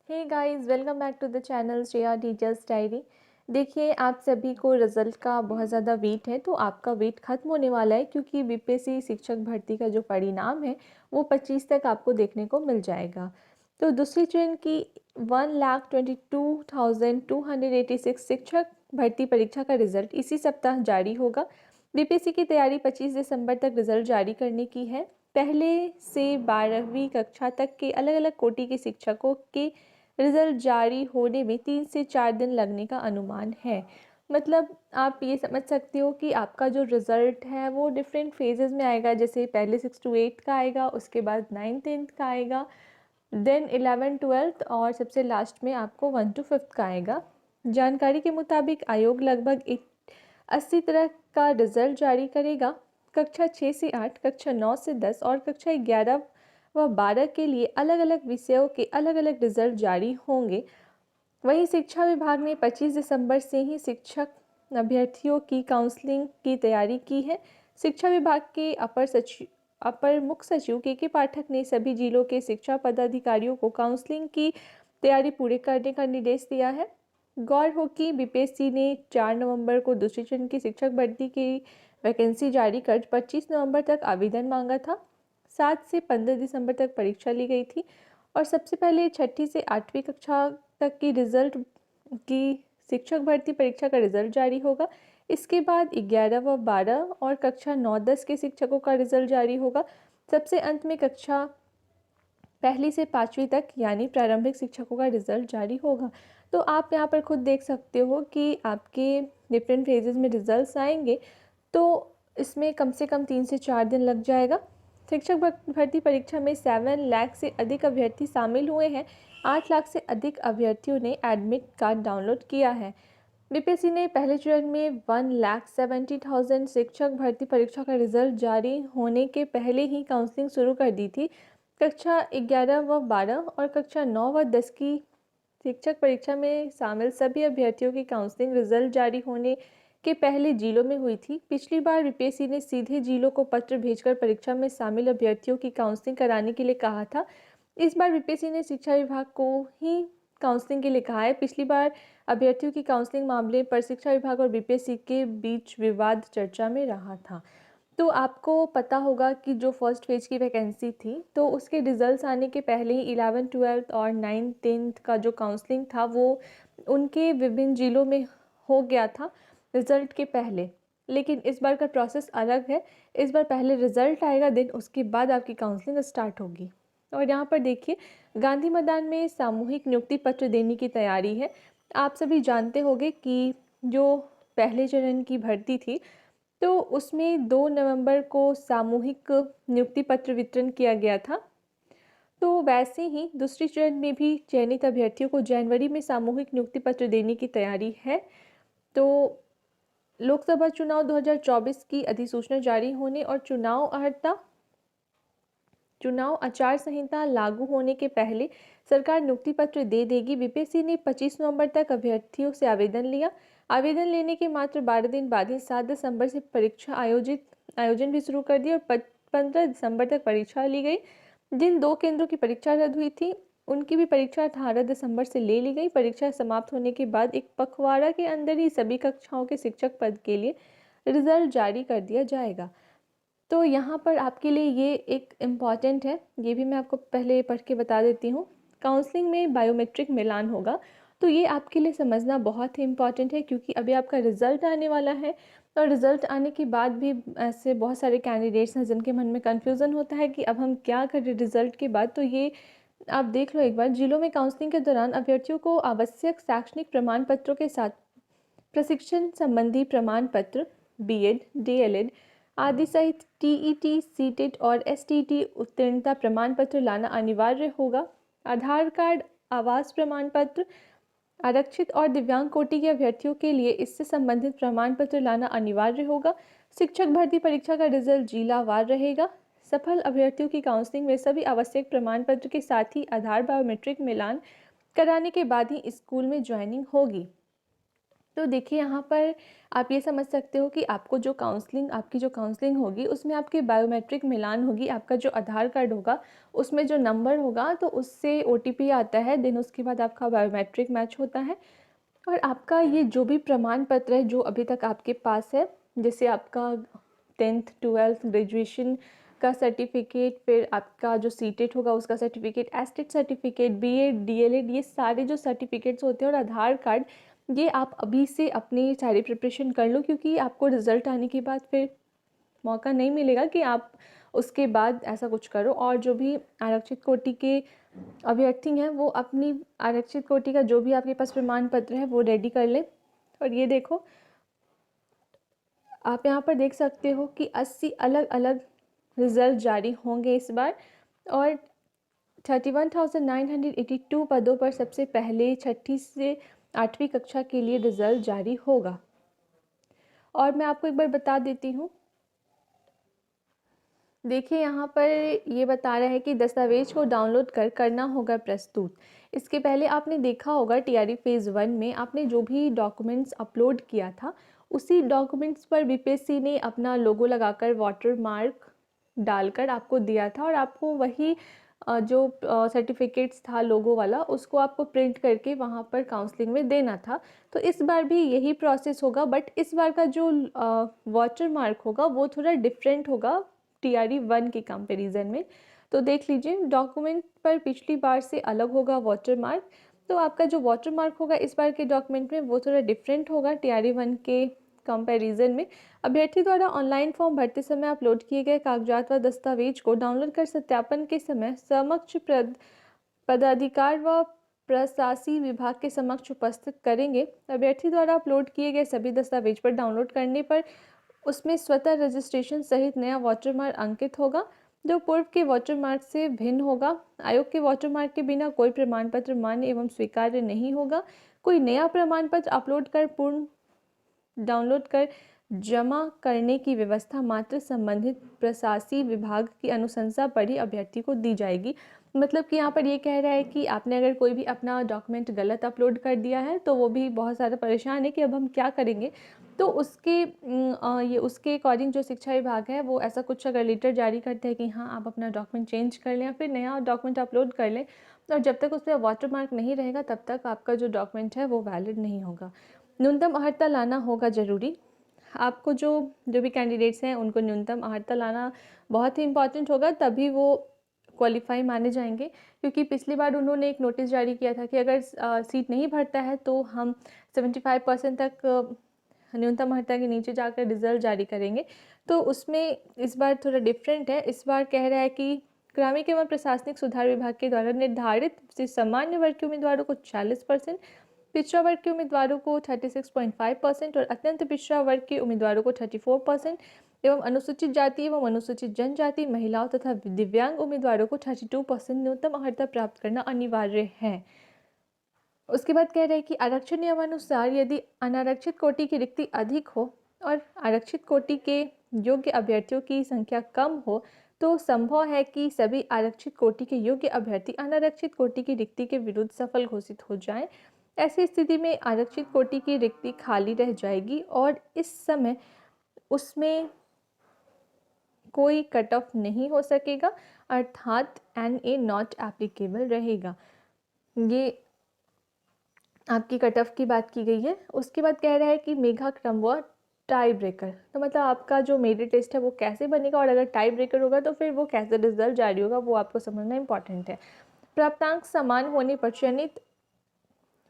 Hey guys, welcome back to the channel Shreya teachers diary. देखिए, आप सभी को रिज़ल्ट का बहुत ज़्यादा वेट है, तो आपका वेट ख़त्म होने वाला है क्योंकि बीपीएससी शिक्षक भर्ती का जो परिणाम है वो 25 तक आपको देखने को मिल जाएगा। तो दूसरी चरण की 1,22,286 शिक्षक भर्ती परीक्षा का रिज़ल्ट इसी सप्ताह जारी होगा। बीपीएससी की तैयारी 25 दिसंबर तक रिज़ल्ट जारी करने की है। पहले से 12वीं कक्षा तक के अलग अलग कोटि के शिक्षकों के रिज़ल्ट जारी होने में 3 से 4 दिन लगने का अनुमान है। मतलब आप ये समझ सकते हो कि आपका जो रिज़ल्ट है वो डिफरेंट फेजेज़ में आएगा। जैसे पहले 6 टू 8 का आएगा, उसके बाद 9th-10th का आएगा, देन 11th-12th और सबसे लास्ट में आपको 1 टू 5th का आएगा। जानकारी के मुताबिक आयोग लगभग 80 तरह का रिज़ल्ट जारी करेगा। कक्षा 6 से 8, कक्षा 9 से 10 और कक्षा 11 व 12 के लिए अलग अलग विषयों के अलग अलग रिजल्ट जारी होंगे। वहीं शिक्षा विभाग ने 25 दिसंबर से ही शिक्षक अभ्यर्थियों की काउंसलिंग की तैयारी की है। शिक्षा विभाग के अपर मुख्य सचिव के पाठक ने सभी जिलों के शिक्षा पदाधिकारियों को काउंसलिंग की तैयारी पूरी करने का निर्देश दिया है। गौर हो कि बीपीएससी ने 4 नवंबर को दूसरे चरण की शिक्षक भर्ती की वैकेंसी जारी कर 25 नवंबर तक आवेदन मांगा था। 7 से 15 दिसंबर तक परीक्षा ली गई थी और सबसे पहले 6ठी से 8वीं कक्षा तक की रिजल्ट की शिक्षक भर्ती परीक्षा का रिजल्ट जारी होगा। इसके बाद 11 व 12 और कक्षा 9-10 के शिक्षकों का रिजल्ट जारी होगा। सबसे अंत में कक्षा पहली से 5वीं तक यानी प्रारंभिक शिक्षकों का रिजल्ट जारी होगा। तो आप यहाँ पर खुद देख सकते हो कि आपके डिफरेंट फेजेस में रिजल्ट्स आएंगे, तो इसमें कम से कम 3 से 4 दिन लग जाएगा। शिक्षक भर्ती परीक्षा में 7 लाख से अधिक अभ्यर्थी शामिल हुए हैं। 8 लाख से अधिक अभ्यर्थियों ने एडमिट कार्ड डाउनलोड किया है। बीपीएससी ने पहले चरण में 1,70,000 शिक्षक भर्ती परीक्षा का रिजल्ट जारी होने के पहले ही काउंसलिंग शुरू कर दी थी। कक्षा 11 व 12 और कक्षा 9 व 10 की शिक्षक परीक्षा में शामिल सभी अभ्यर्थियों की काउंसलिंग रिजल्ट जारी होने के पहले जिलों में हुई थी। पिछली बार बीपीएससी ने सीधे जिलों को पत्र भेजकर परीक्षा में शामिल अभ्यर्थियों की काउंसलिंग कराने के लिए कहा था। इस बार बीपीएससी ने शिक्षा विभाग को ही काउंसलिंग के लिए कहा है। पिछली बार अभ्यर्थियों की काउंसलिंग मामले पर शिक्षा विभाग और बीपीएससी के बीच विवाद चर्चा में रहा था। तो आपको पता होगा कि जो फर्स्ट फेज की वैकेंसी थी, तो उसके रिजल्ट्स आने के पहले ही 11th-12th और 9th-10th का जो काउंसलिंग था वो उनके विभिन्न जिलों में हो गया था रिज़ल्ट के पहले। लेकिन इस बार का प्रोसेस अलग है। इस बार पहले रिज़ल्ट आएगा, देन उसके बाद आपकी काउंसलिंग स्टार्ट होगी। और यहाँ पर देखिए, गांधी मैदान में सामूहिक नियुक्ति पत्र देने की तैयारी है। आप सभी जानते होंगे कि जो पहले चरण की भर्ती थी, तो उसमें 2 नवंबर को सामूहिक नियुक्ति पत्र वितरण किया गया था। तो वैसे ही दूसरी चरण में भी चयनित अभ्यर्थियों को जनवरी में सामूहिक नियुक्ति पत्र देने की तैयारी है। तो लोकसभा चुनाव 2024 की अधिसूचना जारी होने और चुनाव आचार संहिता लागू होने के पहले सरकार नियुक्ति पत्र दे देगी। बीपीएससी ने 25 नवंबर तक अभ्यर्थियों से आवेदन लिया। आवेदन लेने के मात्र 12 दिन बाद ही 7 दिसंबर से परीक्षा आयोजन भी शुरू कर दिया और 15 दिसंबर तक परीक्षा ली गई। जिन 2 केंद्रों की परीक्षा रद्द हुई थी, उनकी भी परीक्षा 18 दिसंबर से ले ली गई। परीक्षा समाप्त होने के बाद एक पखवाड़ा के अंदर ही सभी कक्षाओं के शिक्षक पद के लिए रिजल्ट जारी कर दिया जाएगा। तो यहाँ पर आपके लिए ये एक इम्पॉर्टेंट है, ये भी मैं आपको पहले पढ़ के बता देती हूँ। काउंसलिंग में बायोमेट्रिक मिलान होगा, तो ये आपके लिए समझना बहुत ही इम्पॉर्टेंट है क्योंकि अभी आपका रिज़ल्ट आने वाला है और रिज़ल्ट आने के बाद भी ऐसे बहुत सारे कैंडिडेट्स हैं जिनके मन में कन्फ्यूज़न होता है कि अब हम क्या करें रिज़ल्ट के बाद। तो ये आप देख लो एक बार। जिलों में काउंसलिंग के दौरान अभ्यर्थियों को आवश्यक शैक्षणिक प्रमाण पत्रों के साथ प्रशिक्षण संबंधी प्रमाण पत्र, बीएड, डीएलएड आदि सहित टीईटी, सीटेट और एसटीटी उत्तीर्णता प्रमाण पत्र लाना अनिवार्य होगा। आधार कार्ड, आवास प्रमाण पत्र, आरक्षित और दिव्यांग कोटि के अभ्यर्थियों के लिए इससे संबंधित प्रमाण पत्र लाना अनिवार्य होगा। शिक्षक भर्ती परीक्षा का रिजल्ट जिलावार रहेगा। सफल अभ्यर्थियों की काउंसलिंग में सभी आवश्यक प्रमाण पत्र के साथ ही आधार बायोमेट्रिक मिलान कराने के बाद ही स्कूल में ज्वाइनिंग होगी। तो देखिए यहाँ पर आप ये समझ सकते हो कि आपकी जो काउंसलिंग होगी उसमें आपकी बायोमेट्रिक मिलान होगी, आपका जो आधार कार्ड होगा उसमें जो नंबर होगा तो उससे ओटीपी आता है, देन उसके बाद आपका बायोमेट्रिक मैच होता है और आपका ये जो भी प्रमाण पत्र है जो अभी तक आपके पास है, जैसे आपका 10th 12th ग्रेजुएशन का सर्टिफिकेट, फिर आपका जो सीटेट होगा उसका certificate, STET certificate, BEd, DElEd, ये सारे जो सर्टिफिकेट्स होते हैं और आधार कार्ड, ये आप अभी से अपनी सारी प्रिपरेशन कर लो, क्योंकि आपको रिज़ल्ट आने के बाद फिर मौका नहीं मिलेगा कि आप उसके बाद ऐसा कुछ करो। और जो भी आरक्षित कोटि के अभ्यर्थी हैं वो अपनी आरक्षित कोटि का जो भी आपके पास प्रमाण पत्र है वो रेडी कर लें। और ये देखो, आप यहाँ पर देख सकते हो कि 80 अलग अलग रिज़ल्ट जारी होंगे इस बार और 31,982 पदों पर सबसे पहले 6ठी से 8वीं कक्षा के लिए रिज़ल्ट जारी होगा। और मैं आपको एक बार बता देती हूँ, देखिए यहाँ पर ये बता रहा है कि दस्तावेज को डाउनलोड कर करना होगा प्रस्तुत। इसके पहले आपने देखा होगा टीआरई फेज़ 1 में आपने जो भी डॉक्यूमेंट्स अपलोड किया था उसी डॉक्यूमेंट्स पर बीपीएससी ने अपना लोगो लगाकर वाटर मार्क डालकर आपको दिया था और आपको वही जो सर्टिफिकेट्स था लोगो वाला उसको आपको प्रिंट करके वहाँ पर काउंसलिंग में देना था। तो इस बार भी यही प्रोसेस होगा, बट इस बार का जो वाटर मार्क होगा वो थोड़ा डिफरेंट होगा टीआरई 1 के कंपैरिजन में। तो देख लीजिए, डॉक्यूमेंट पर पिछली बार से अलग होगा वाटर मार्क, तो आपका जो वाटर मार्क होगा इस बार के डॉक्यूमेंट में वो थोड़ा डिफरेंट होगा टीआरई 1 के कंपैरिजन में। अभ्यर्थी द्वारा ऑनलाइन फॉर्म भरते समय अपलोड किए गए कागजात व दस्तावेज को डाउनलोड कर सत्यापन के समय समक्ष पदाधिकार व प्रशासी विभाग के समक्ष उपस्थित करेंगे। अभ्यर्थी द्वारा अपलोड किए गए सभी दस्तावेज पर डाउनलोड करने पर उसमें स्वतः रजिस्ट्रेशन सहित नया वाटरमार्क अंकित होगा जो पूर्व के वाटरमार्क से भिन्न होगा। आयोग के वाटरमार्क के बिना कोई प्रमाण पत्र मान्य एवं स्वीकार्य नहीं होगा। कोई नया प्रमाण पत्र अपलोड कर पूर्ण डाउनलोड कर जमा करने की व्यवस्था मात्र संबंधित प्रशासी विभाग की अनुशंसा पर ही अभ्यर्थी को दी जाएगी। मतलब कि यहाँ पर ये कह रहा है कि आपने अगर कोई भी अपना डॉक्यूमेंट गलत अपलोड कर दिया है तो वो भी बहुत ज़्यादा परेशान है कि अब हम क्या करेंगे। तो उसके अकॉर्डिंग जो शिक्षा विभाग है वो ऐसा कुछ अगर लेटर जारी करते हैं कि हाँ आप अपना डॉक्यूमेंट चेंज कर लें या फिर नया डॉक्यूमेंट अपलोड कर लें, और जब तक उस पर वाटरमार्क नहीं रहेगा तब तक आपका जो डॉक्यूमेंट है वो वैलिड नहीं होगा। न्यूनतम अर्हता लाना होगा ज़रूरी। आपको जो भी कैंडिडेट्स हैं उनको न्यूनतम अर्हता लाना बहुत ही इंपॉर्टेंट होगा, तभी वो क्वालिफाई माने जाएंगे। क्योंकि पिछली बार उन्होंने एक नोटिस जारी किया था कि अगर सीट नहीं भरता है तो हम 75% तक न्यूनतम अर्हता के नीचे जाकर रिजल्ट जारी करेंगे। तो उसमें इस बार थोड़ा डिफरेंट है। इस बार कह रहा है कि ग्रामीण एवं प्रशासनिक सुधार विभाग के द्वारा निर्धारित सामान्य वर्ग के उम्मीदवारों को 40%, पिछड़ा वर्ग के उम्मीदवारों को 36.5% और अत्यंत पिछड़ा वर्ग के उम्मीदवारों को 34% एवं अनुसूचित जाति एवं अनुसूचित जनजाति महिलाओं तथा दिव्यांग उम्मीदवारों को 32% न्यूनतम अर्हता प्राप्त करना अनिवार्य है। उसके बाद कह रहे हैं कि आरक्षण नियमानुसार यदि अनारक्षित कोटि की रिक्ति अधिक हो और आरक्षित कोटि के योग्य अभ्यर्थियों की संख्या कम हो तो संभव है कि सभी आरक्षित कोटि के योग्य अभ्यर्थी अनारक्षित कोटि की रिक्ति के विरुद्ध सफल घोषित हो जाएं। ऐसी स्थिति में आरक्षित कोटि की रिक्ति खाली रह जाएगी और इस समय उसमें कोई कट ऑफ नहीं हो सकेगा, अर्थात NA नॉट एप्लीकेबल रहेगा। ये आपकी कट ऑफ की बात की गई है। उसके बाद कह रहा है कि मेगा क्रम व टाई ब्रेकर, तो मतलब आपका जो मेरिट टेस्ट है वो कैसे बनेगा और अगर टाई ब्रेकर होगा तो फिर वो कैसे रिजल्ट जारी होगा वो आपको समझना इंपॉर्टेंट है। प्राप्तांक समान होने पर चयनित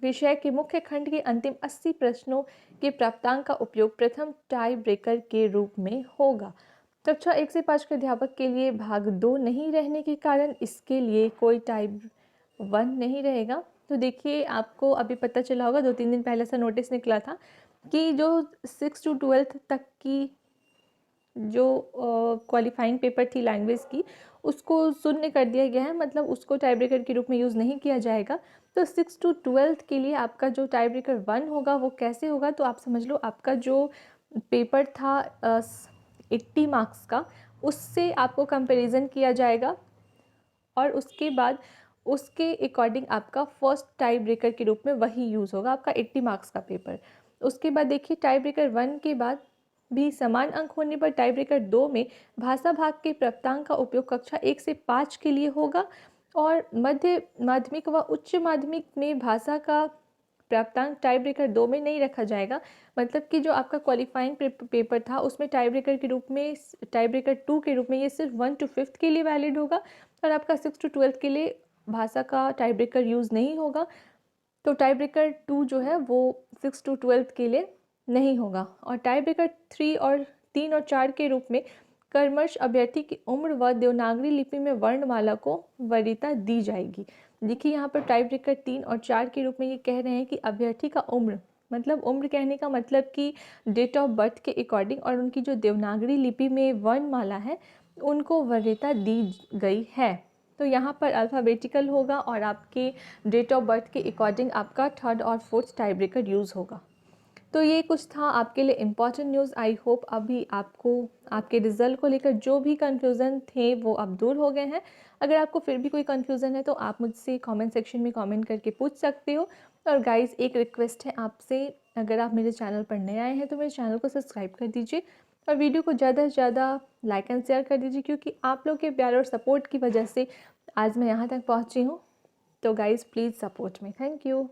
विषय के मुख्य खंड के अंतिम 80 प्रश्नों के प्राप्तांक का उपयोग प्रथम टाई ब्रेकर के रूप में होगा। कक्षा 1 से 5 के अध्यापक के लिए भाग 2 नहीं रहने के कारण इसके लिए कोई टाई 1 नहीं रहेगा। तो देखिए, आपको अभी पता चला होगा 2-3 दिन पहले ऐसा नोटिस निकला था कि जो 6 to 12 तक की जो क्वालिफाइंग पेपर थी लैंग्वेज की उसको शून्य कर दिया गया है, मतलब उसको टाई ब्रेकर के रूप में यूज़ नहीं किया जाएगा। तो 6 to 12 के लिए आपका जो टाई ब्रेकर 1 होगा वो कैसे होगा, तो आप समझ लो आपका जो पेपर था 80 मार्क्स का, उससे आपको कंपैरिजन किया जाएगा और उसके बाद उसके अकॉर्डिंग आपका फर्स्ट टाई ब्रेकर के रूप में वही यूज़ होगा, आपका 80 मार्क्स का पेपर। उसके बाद देखिए टाई ब्रेकर 1 के बाद भी समान अंक होने पर टाई ब्रेकर 2 में भाषा भाग के प्राप्तांक का उपयोग कक्षा 1 से 5 के लिए होगा और मध्य माध्यमिक व उच्च माध्यमिक में भाषा का प्राप्तांक टाई ब्रेकर 2 में नहीं रखा जाएगा। मतलब कि जो आपका क्वालिफाइंग पेपर था उसमें टाई ब्रेकर के रूप में टाई ब्रेकर 2 के रूप में ये सिर्फ 1 to 5th के लिए वैलिड होगा और आपका 6 to 12th के लिए भाषा का टाई ब्रेकर यूज़ नहीं होगा। तो टाई ब्रेकर 2 जो है वो 6 to 12th के लिए नहीं होगा। और टाई ब्रेकर 3 और 4 के रूप में कर्मश अभ्यर्थी की उम्र व देवनागरी लिपि में वर्णमाला को वरीयता दी जाएगी। देखिए यहाँ पर टाई ब्रेकर 3 और 4 के रूप में ये कह रहे हैं कि अभ्यर्थी का उम्र, मतलब उम्र कहने का मतलब कि डेट ऑफ बर्थ के अकॉर्डिंग और उनकी जो देवनागरी लिपि में वर्णमाला है उनको वरीयता दी गई है। तो यहाँ पर अल्फ़ाबेटिकल होगा और आपके डेट ऑफ बर्थ के अकॉर्डिंग आपका 3rd और 4th टाई ब्रेकर यूज़ होगा। तो ये कुछ था आपके लिए इम्पॉर्टेंट न्यूज़। आई होप अभी आपको आपके रिज़ल्ट को लेकर जो भी कन्फ्यूज़न थे वो अब दूर हो गए हैं। अगर आपको फिर भी कोई कन्फ्यूज़न है तो आप मुझसे कमेंट सेक्शन में कमेंट करके पूछ सकते हो। और गाइज़ एक रिक्वेस्ट है आपसे, अगर आप मेरे चैनल पर नए आए हैं तो मेरे चैनल को सब्सक्राइब कर दीजिए और वीडियो को ज़्यादा से ज़्यादा लाइक एंड शेयर कर दीजिए, क्योंकि आप लोग के प्यार और सपोर्ट की वजह से आज मैं यहाँ तक पहुँची हूँ। तो guys please support me. Thank you.